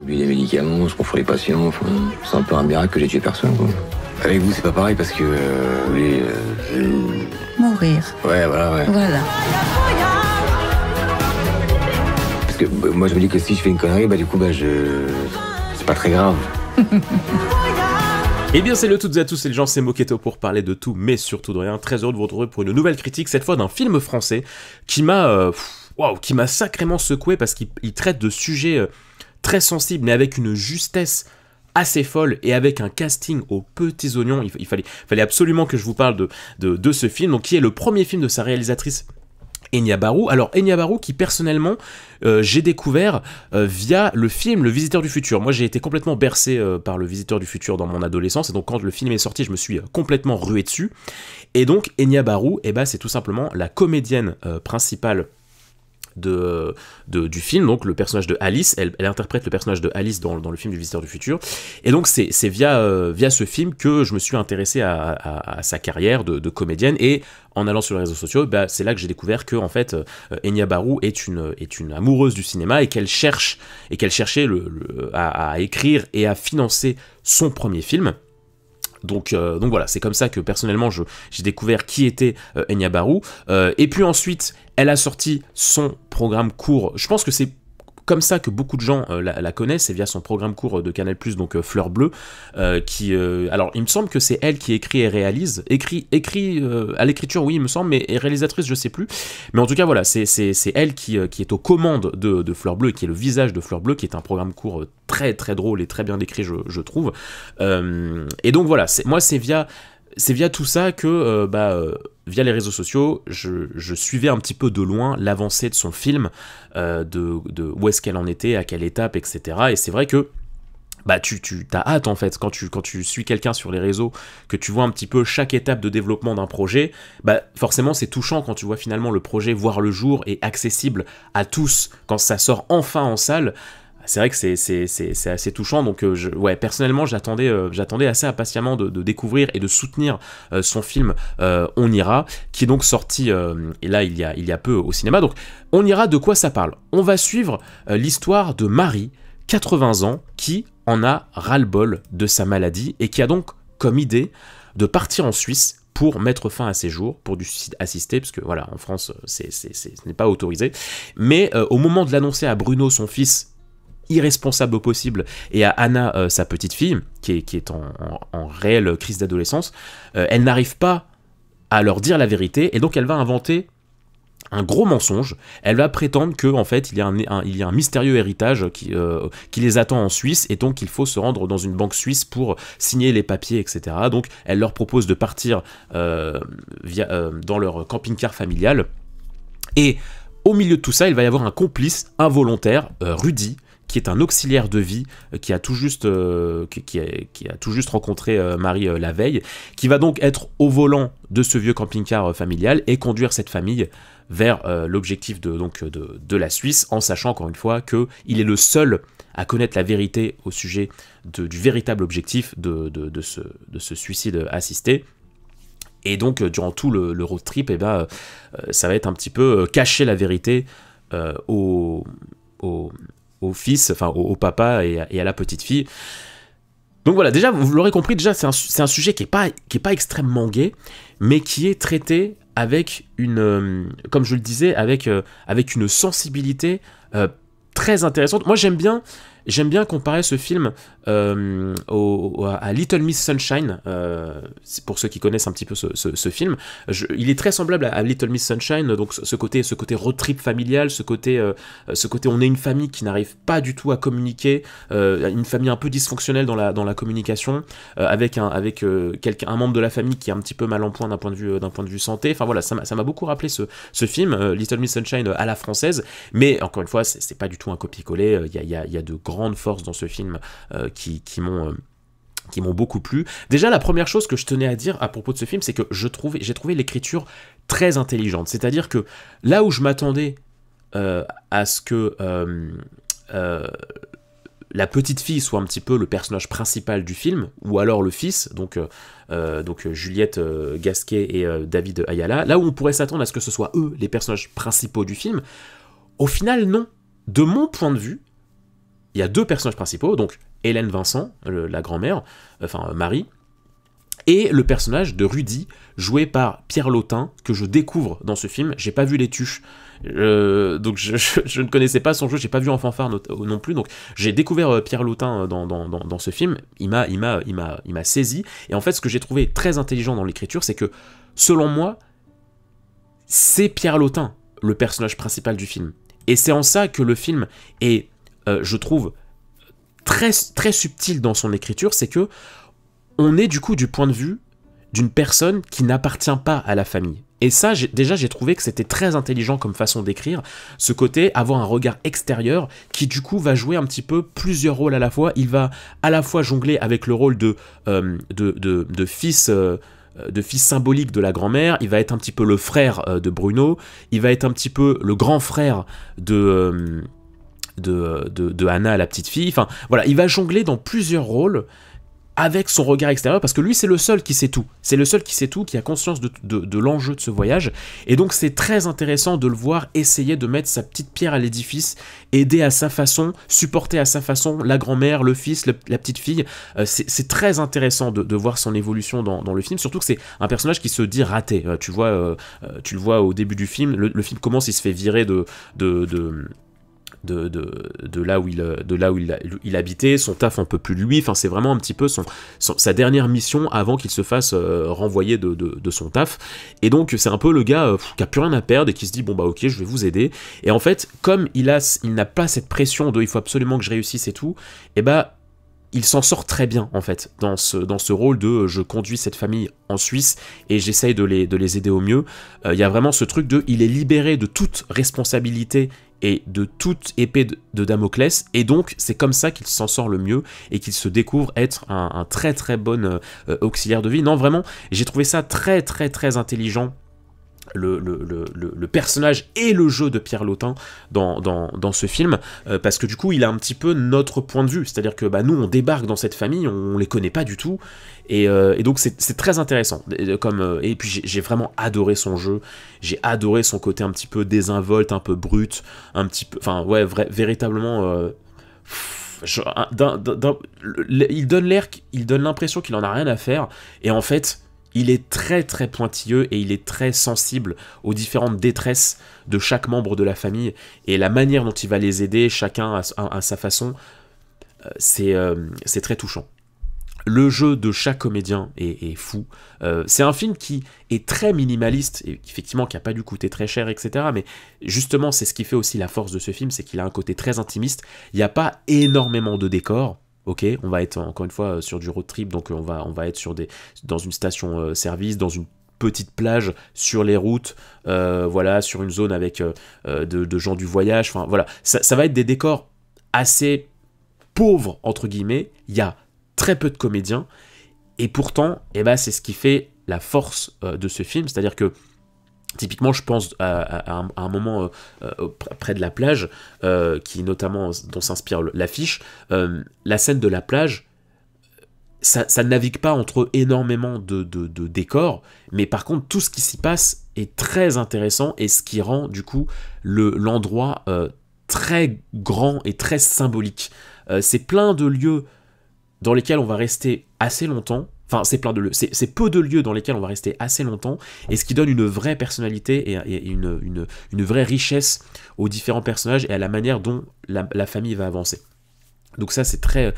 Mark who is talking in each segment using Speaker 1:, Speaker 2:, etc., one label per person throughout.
Speaker 1: Je lis des médicaments, je confonds les patients, enfin, c'est un peu un miracle que j'ai tué personne, quoi. Avec vous, c'est pas pareil parce que
Speaker 2: mourir.
Speaker 1: Ouais, voilà, ouais.
Speaker 2: Voilà.
Speaker 1: Parce que moi, je me dis que si je fais une connerie, du coup, c'est pas très grave.
Speaker 3: Eh bien c'est le toutes et à tous, c'est les gens, c'est Moketo pour parler de tout, mais surtout de rien. Très heureux de vous retrouver pour une nouvelle critique, cette fois d'un film français qui m'a sacrément secoué parce qu'il traite de sujets très sensibles, mais avec une justesse assez folle et avec un casting aux petits oignons. Il fallait absolument que je vous parle de ce film, donc qui est le premier film de sa réalisatrice Enya Barou. Alors Enya Barou qui personnellement j'ai découvert via le film Le Visiteur du Futur. Moi j'ai été complètement bercé par Le Visiteur du Futur dans mon adolescence, et donc quand le film est sorti je me suis complètement rué dessus. Et donc Enya Barou, c'est tout simplement la comédienne principale du film, donc le personnage de Alice. Elle interprète le personnage de Alice dans le film du Visiteur du Futur, et donc c'est via ce film que je me suis intéressé à sa carrière de comédienne, et en allant sur les réseaux sociaux, c'est là que j'ai découvert que en fait Enya Barou est une amoureuse du cinéma et qu'elle cherchait à écrire et à financer son premier film. Donc voilà, c'est comme ça que personnellement j'ai découvert qui était Enya Barou. Et puis ensuite, elle a sorti son programme court. Je pense que c'est comme ça que beaucoup de gens la connaissent, c'est via son programme court de Canal+, donc Fleur Bleue, alors il me semble que c'est elle qui écrit et réalise, écrit à l'écriture, oui il me semble, mais réalisatrice je sais plus, mais en tout cas voilà, c'est elle qui est aux commandes de Fleur Bleue, qui est le visage de Fleur Bleue, qui est un programme court très très drôle et très bien décrit je trouve, et donc voilà, c'est via tout ça que, via les réseaux sociaux, je suivais un petit peu de loin l'avancée de son film, de où est-ce qu'elle en était, à quelle étape, etc. Et c'est vrai que tu t'as hâte en fait, quand tu suis quelqu'un sur les réseaux, que tu vois un petit peu chaque étape de développement d'un projet, forcément c'est touchant quand tu vois finalement le projet voir le jour et accessible à tous, quand ça sort enfin en salle. C'est vrai que c'est assez touchant, donc personnellement j'attendais assez impatiemment de découvrir et de soutenir son film On ira, qui est donc sorti et là il y a peu au cinéma. Donc On ira, de quoi ça parle? On va suivre l'histoire de Marie, 80 ans, qui en a ras-le-bol de sa maladie et qui a donc comme idée de partir en Suisse pour mettre fin à ses jours, pour du suicide assisté, parce que voilà, en France ce n'est pas autorisé, mais au moment de l'annoncer à Bruno, son fils irresponsable au possible, et à Anna, sa petite fille, qui est en réelle crise d'adolescence, elle n'arrive pas à leur dire la vérité, et donc elle va inventer un gros mensonge. Elle va prétendre que en fait il y a un mystérieux héritage qui les attend en Suisse, et donc il faut se rendre dans une banque suisse pour signer les papiers, etc. Donc elle leur propose de partir dans leur camping-car familial, et au milieu de tout ça il va y avoir un complice involontaire, Rudy, qui est un auxiliaire de vie, qui a tout juste rencontré Marie la veille, qui va donc être au volant de ce vieux camping-car familial et conduire cette famille vers l'objectif de la Suisse, en sachant encore une fois qu'il est le seul à connaître la vérité au sujet du véritable objectif de ce suicide assisté. Et donc durant tout le road trip, ça va être un petit peu cacher la vérité au fils, enfin au papa et à la petite fille. Donc voilà, déjà vous l'aurez compris, déjà c'est un sujet qui est pas extrêmement gai, mais qui est traité avec comme je le disais, avec une sensibilité très intéressante. Moi j'aime bien comparer ce film à Little Miss Sunshine, pour ceux qui connaissent un petit peu ce film. Il est très semblable à Little Miss Sunshine, donc ce côté road trip familial, ce côté on est une famille qui n'arrive pas du tout à communiquer, une famille un peu dysfonctionnelle dans la communication, avec un membre de la famille qui est un petit peu mal en point d'un point de vue santé. Enfin voilà, ça m'a beaucoup rappelé ce film, Little Miss Sunshine à la française, mais encore une fois c'est pas du tout un copier-coller. Il y a de grandes forces dans ce film qui m'ont beaucoup plu. Déjà, la première chose que je tenais à dire à propos de ce film, c'est que j'ai trouvé l'écriture très intelligente. C'est-à-dire que là où je m'attendais à ce que la petite fille soit un petit peu le personnage principal du film, ou alors le fils, donc Juliette Gasquet et David Ayala, là où on pourrait s'attendre à ce que ce soit eux les personnages principaux du film, au final non. De mon point de vue, il y a deux personnages principaux, donc Hélène Vincent, la grand-mère, enfin Marie, et le personnage de Rudy, joué par Pierre Lautin, que je découvre dans ce film. J'ai pas vu Les Tuches, donc je ne connaissais pas son jeu, j'ai pas vu En Fanfare non plus, donc j'ai découvert Pierre Lautin dans ce film. Il m'a saisi, et en fait ce que j'ai trouvé très intelligent dans l'écriture, c'est que, selon moi, c'est Pierre Lautin, le personnage principal du film. Et c'est en ça que le film est, je trouve, très, très subtil dans son écriture, c'est que on est du coup du point de vue d'une personne qui n'appartient pas à la famille. Et ça, j'ai trouvé que c'était très intelligent comme façon d'écrire, ce côté, avoir un regard extérieur qui du coup va jouer un petit peu plusieurs rôles à la fois. Il va à la fois jongler avec le rôle de fils symbolique de la grand-mère, il va être un petit peu le frère de Bruno, il va être un petit peu le grand frère de Anna, la petite fille. Enfin voilà, il va jongler dans plusieurs rôles avec son regard extérieur, parce que lui c'est le seul qui sait tout, qui a conscience de l'enjeu de ce voyage, et donc c'est très intéressant de le voir essayer de mettre sa petite pierre à l'édifice, aider à sa façon, supporter à sa façon la grand-mère, le fils, la petite fille. C'est très intéressant de voir son évolution dans le film, surtout que c'est un personnage qui se dit raté. Tu le vois au début du film, le film commence, il se fait virer de là où il habitait, son taf en peut plus de lui, enfin c'est vraiment un petit peu sa dernière mission avant qu'il se fasse renvoyer de son taf, et donc c'est un peu le gars qui a plus rien à perdre et qui se dit bon bah ok, je vais vous aider, et en fait comme il n'a pas cette pression de il faut absolument que je réussisse et tout, et bah il s'en sort très bien en fait dans ce rôle de je conduis cette famille en Suisse et j'essaye de les aider au mieux. Il y a vraiment ce truc de il est libéré de toute responsabilité et de toute épée de Damoclès, et donc c'est comme ça qu'il s'en sort le mieux et qu'il se découvre être un très très bon auxiliaire de vie. Non vraiment, j'ai trouvé ça très très très intelligent, le personnage et le jeu de Pierre Lautin dans ce film, parce que du coup il a un petit peu notre point de vue, c'est-à-dire que nous on débarque dans cette famille, on les connaît pas du tout, et donc c'est très intéressant, et puis j'ai vraiment adoré son jeu, j'ai adoré son côté un petit peu désinvolte, un peu brut, un petit peu, enfin ouais, véritablement il donne l'impression qu'il en a rien à faire, et en fait il est très très pointilleux et il est très sensible aux différentes détresses de chaque membre de la famille, et la manière dont il va les aider, chacun à sa façon, c'est très touchant. Le jeu de chaque comédien est fou. C'est un film qui est très minimaliste, et effectivement qui n'a pas dû coûter très cher, etc. Mais justement, c'est ce qui fait aussi la force de ce film, c'est qu'il a un côté très intimiste. Il n'y a pas énormément de décors. Ok, on va être encore une fois sur du road trip, donc on va être dans une station service, dans une petite plage, sur les routes, voilà, sur une zone avec de gens du voyage. Enfin voilà, ça va être des décors assez pauvres entre guillemets. Il y a très peu de comédiens, et pourtant, c'est ce qui fait la force de ce film, c'est-à-dire que typiquement, je pense à un moment près de la plage, qui notamment dont s'inspire l'affiche, la scène de la plage, ça ne navigue pas entre énormément de décors, mais par contre tout ce qui s'y passe est très intéressant, et ce qui rend du coup l'endroit très grand et très symbolique. C'est plein de lieux dans lesquels on va rester assez longtemps. Enfin, c'est peu de lieux dans lesquels on va rester assez longtemps, et ce qui donne une vraie personnalité et une vraie richesse aux différents personnages et à la manière dont la famille va avancer. Donc ça, c'est très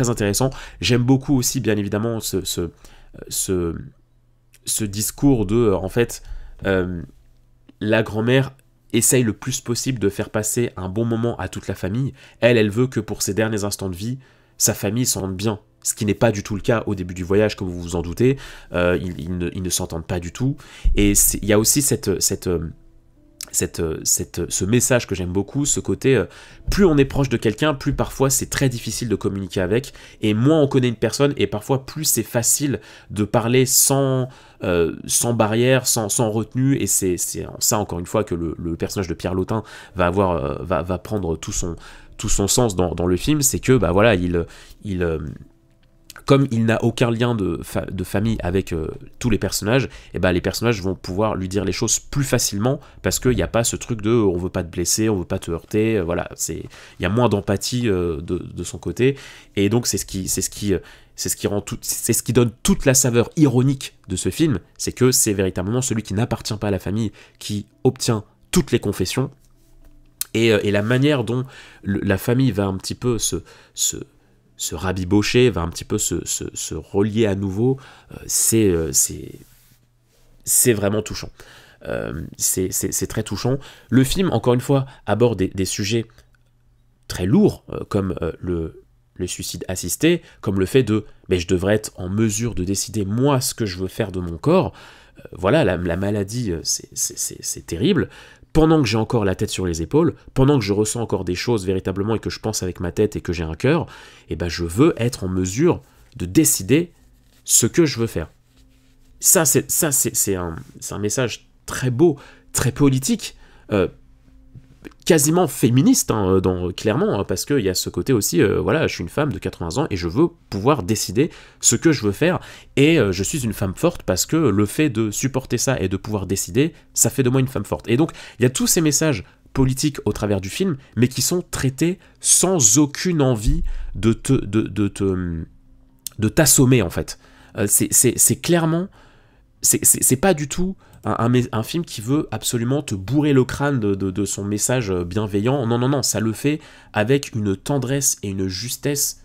Speaker 3: intéressant. J'aime beaucoup aussi, bien évidemment, ce discours de, en fait, la grand-mère essaye le plus possible de faire passer un bon moment à toute la famille. Elle veut que pour ses derniers instants de vie, sa famille s'en rende bien. Ce qui n'est pas du tout le cas au début du voyage, comme vous vous en doutez. Ils ne s'entendent pas du tout. Et il y a aussi ce message que j'aime beaucoup, ce côté, plus on est proche de quelqu'un, plus parfois c'est très difficile de communiquer avec, et moins on connaît une personne, et parfois plus c'est facile de parler sans barrière, sans retenue, et c'est ça encore une fois que le personnage de Pierre Lautin va prendre tout son sens dans le film, c'est que voilà, comme il n'a aucun lien de famille avec tous les personnages, et ben les personnages vont pouvoir lui dire les choses plus facilement parce qu'il n'y a pas ce truc de on veut pas te blesser, on veut pas te heurter, voilà, il y a moins d'empathie de son côté, et donc c'est ce qui donne toute la saveur ironique de ce film, c'est que c'est véritablement celui qui n'appartient pas à la famille qui obtient toutes les confessions, et la manière dont la famille va un petit peu se rabibocher, va un petit peu se relier à nouveau, c'est vraiment touchant. C'est très touchant. Le film, encore une fois, aborde des sujets très lourds, comme le suicide assisté, comme le fait de « mais je devrais être en mesure de décider moi ce que je veux faire de mon corps ». Voilà, la maladie, c'est terrible. Pendant que j'ai encore la tête sur les épaules, pendant que je ressens encore des choses véritablement et que je pense avec ma tête et que j'ai un cœur, eh ben je veux être en mesure de décider ce que je veux faire. Ça, c'est un message très beau, très politique, quasiment féministe, hein, clairement, hein, parce qu'il y a ce côté aussi, voilà, je suis une femme de 80 ans et je veux pouvoir décider ce que je veux faire, et je suis une femme forte parce que le fait de supporter ça et de pouvoir décider, ça fait de moi une femme forte. Et donc, il y a tous ces messages politiques au travers du film, mais qui sont traités sans aucune envie de t'assommer, en fait. C'est clairement... C'est pas du tout un film qui veut absolument te bourrer le crâne de son message bienveillant. Non, non, non, ça le fait avec une tendresse et une justesse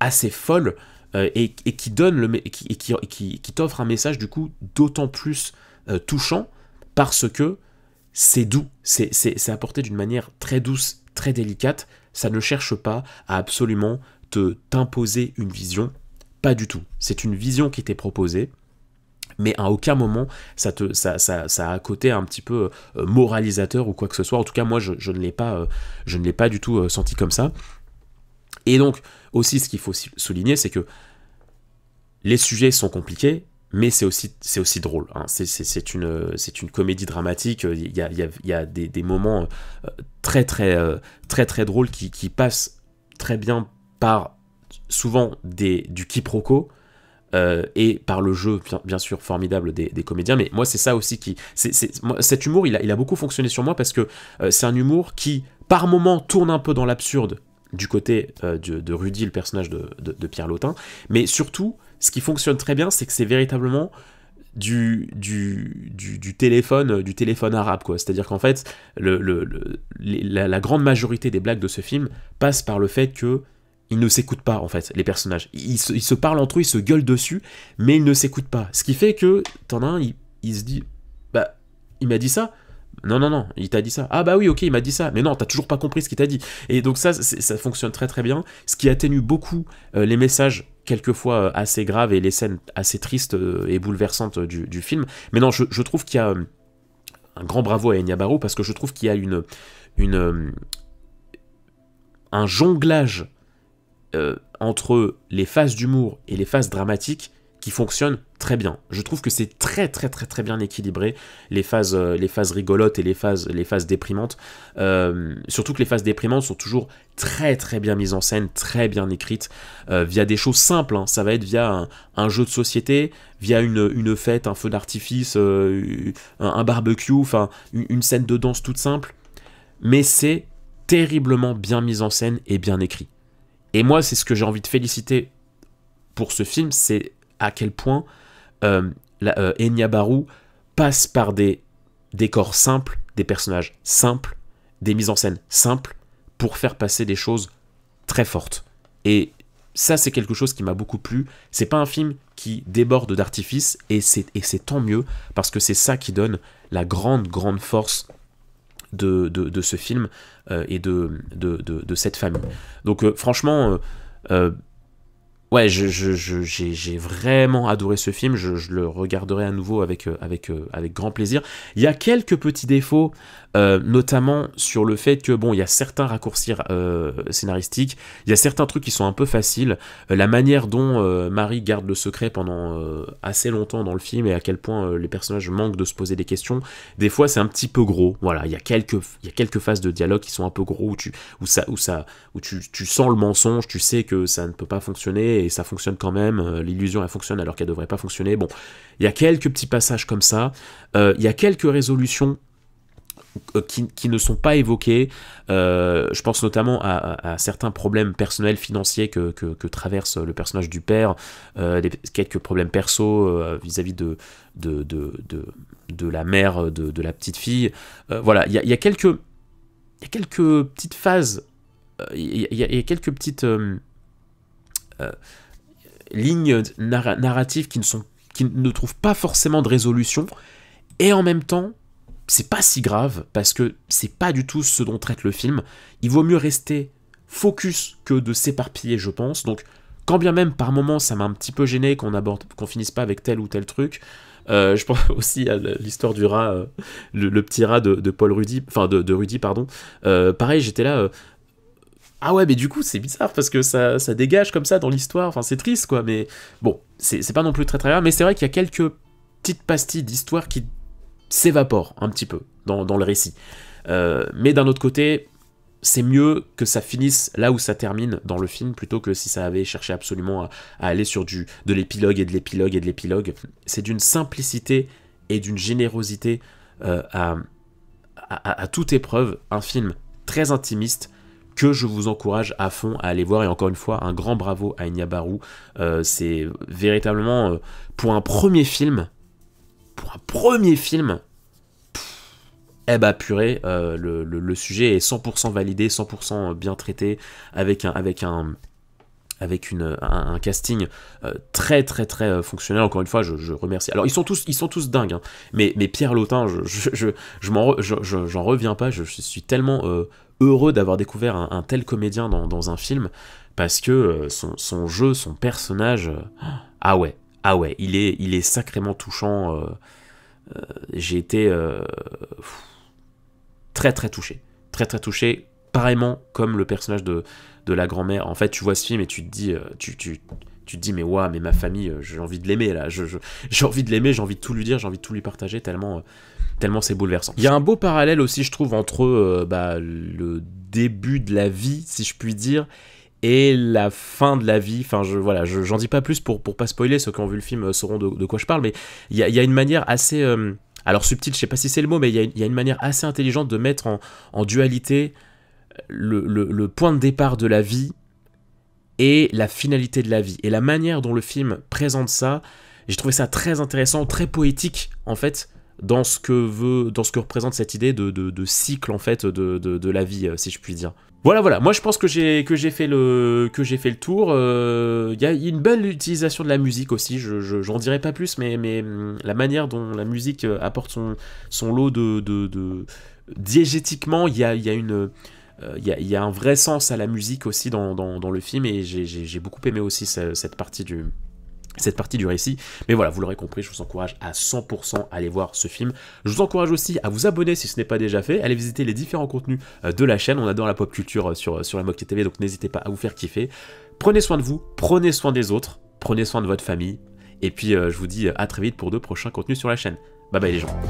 Speaker 3: assez folle, et qui donne qui t'offre un message du coup d'autant plus touchant parce que c'est doux, c'est apporté d'une manière très douce, très délicate. Ça ne cherche pas à absolument t'imposer une vision, pas du tout. C'est une vision qui t'est proposée, mais à aucun moment ça a un côté un petit peu moralisateur ou quoi que ce soit. En tout cas, moi, je ne l'ai pas du tout senti comme ça. Et donc, aussi, ce qu'il faut souligner, c'est que les sujets sont compliqués, mais c'est aussi drôle. Hein. C'est une comédie dramatique. Il y a des moments très drôles qui passent très bien par souvent du quiproquo, et par le jeu bien sûr formidable des comédiens. Mais moi, c'est ça aussi cet humour, il a beaucoup fonctionné sur moi parce que c'est un humour qui par moments tourne un peu dans l'absurde du côté de Rudy, le personnage de Pierre Lotin, mais surtout ce qui fonctionne très bien, c'est que c'est véritablement du téléphone arabe, quoi. C'est-à-dire qu'en fait la grande majorité des blagues de ce film passe par le fait que ils ne s'écoutent pas, en fait, les personnages. Ils se parlent entre eux, ils se gueulent dessus, mais ils ne s'écoutent pas. Ce qui fait que, t'en as un, il se dit, bah, il m'a dit ça. Non, il t'a dit ça. Ah bah oui, ok, il m'a dit ça. Mais non, t'as toujours pas compris ce qu'il t'a dit. Et donc ça fonctionne très bien. Ce qui atténue beaucoup les messages, quelquefois assez graves, et les scènes assez tristes et bouleversantes du film. Mais non, je trouve qu'il y a un grand bravo à Enya Barrow, parce que je trouve qu'il y a un jonglage entre les phases d'humour et les phases dramatiques qui fonctionnent très bien. Je trouve que c'est très bien équilibré, les phases rigolotes et les phases déprimantes. Surtout que les phases déprimantes sont toujours très bien mises en scène, très bien écrites, via des choses simples. Hein. Ça va être via un jeu de société, via une fête, un feu d'artifice, un barbecue, enfin une scène de danse toute simple. Mais c'est terriblement bien mis en scène et bien écrit. Et moi, c'est ce que j'ai envie de féliciter pour ce film, c'est à quel point Enya Barrow passe par des décors simples, des personnages simples, des mises en scène simples, pour faire passer des choses très fortes. Et ça, c'est quelque chose qui m'a beaucoup plu. C'est pas un film qui déborde d'artifice, et c'est tant mieux, parce que c'est ça qui donne la grande force de ce film et de cette famille. Donc franchement, ouais, j'ai vraiment adoré ce film. Je le regarderai à nouveau avec grand plaisir. Il y a quelques petits défauts, notamment sur le fait que, bon, il y a certains raccourcis scénaristiques, il y a certains trucs qui sont un peu faciles, la manière dont Marie garde le secret pendant assez longtemps dans le film, et à quel point les personnages manquent de se poser des questions. Des fois, c'est un petit peu gros. Voilà, il y a quelques phases de dialogue qui sont un peu gros, où tu sens le mensonge, tu sais que ça ne peut pas fonctionner, et ça fonctionne quand même, l'illusion elle fonctionne alors qu'elle devrait pas fonctionner. Bon, il y a quelques petits passages comme ça, il y a quelques résolutions qui ne sont pas évoqués. Je pense notamment à certains problèmes personnels, financiers que traverse le personnage du père, quelques problèmes perso vis-à-vis de la mère de la petite fille. Voilà, il y a quelques petites phases, il y a quelques petites lignes narratives qui ne trouvent pas forcément de résolution, et en même temps, c'est pas si grave, parce que c'est pas du tout ce dont traite le film. Il vaut mieux rester focus que de s'éparpiller, je pense. Donc, quand bien même, par moments, ça m'a un petit peu gêné qu'on finisse pas avec tel ou tel truc. Je pense aussi à l'histoire du rat, le petit rat de Paul Rudy, enfin de Rudy, pardon. Pareil, j'étais là... ah ouais, mais du coup, c'est bizarre, parce que ça dégage comme ça dans l'histoire. Enfin, c'est triste, quoi, mais... Bon, c'est pas non plus très très grave, mais c'est vrai qu'il y a quelques petites pastilles d'histoire qui s'évapore un petit peu dans le récit. Mais d'un autre côté, c'est mieux que ça finisse là où ça termine dans le film, plutôt que si ça avait cherché absolument à aller sur de l'épilogue et de l'épilogue et de l'épilogue. C'est d'une simplicité et d'une générosité à toute épreuve, un film très intimiste que je vous encourage à fond à aller voir. Et encore une fois, un grand bravo à Enya Barou. C'est véritablement, pour un premier film, eh bah purée, le sujet est 100% validé, 100% bien traité, avec un casting très très très fonctionnel. Encore une fois, je remercie. Alors ils sont tous dingues, hein, mais Pierre Lotin, j'en reviens pas. Je suis tellement heureux d'avoir découvert un tel comédien dans un film, parce que son jeu, son personnage, ah ouais, il est sacrément touchant. J'ai été très très touché, pareillement comme le personnage de la grand-mère. En fait, tu vois ce film et tu te dis, tu te dis, mais waouh, mais ma famille, j'ai envie de l'aimer là, j'ai envie de l'aimer, j'ai envie de tout lui dire, j'ai envie de tout lui partager, tellement c'est bouleversant. Il y a un beau parallèle aussi, je trouve, entre le début de la vie, si je puis dire, et la fin de la vie. Enfin, voilà, j'en dis pas plus pour pas spoiler. Ceux qui ont vu le film sauront de quoi je parle, mais il y a une manière assez... alors subtile, je sais pas si c'est le mot, mais il y a une manière assez intelligente de mettre en dualité le point de départ de la vie et la finalité de la vie. Et la manière dont le film présente ça, j'ai trouvé ça très intéressant, très poétique, en fait, dans ce que représente cette idée de cycle, en fait, de la vie, si je puis dire. Voilà, moi je pense que j'ai fait le tour. Il y a une belle utilisation de la musique aussi, j'en dirai pas plus, mais la manière dont la musique apporte son lot diégétiquement, il y a un vrai sens à la musique aussi dans le film, et j'ai beaucoup aimé aussi cette partie du récit. Mais voilà, vous l'aurez compris, je vous encourage à 100% à aller voir ce film. Je vous encourage aussi à vous abonner si ce n'est pas déjà fait, allez visiter les différents contenus de la chaîne. On adore la pop culture sur la Moquette TV, donc n'hésitez pas à vous faire kiffer. Prenez soin de vous, prenez soin des autres, prenez soin de votre famille, et puis je vous dis à très vite pour de prochains contenus sur la chaîne. Bye bye les gens.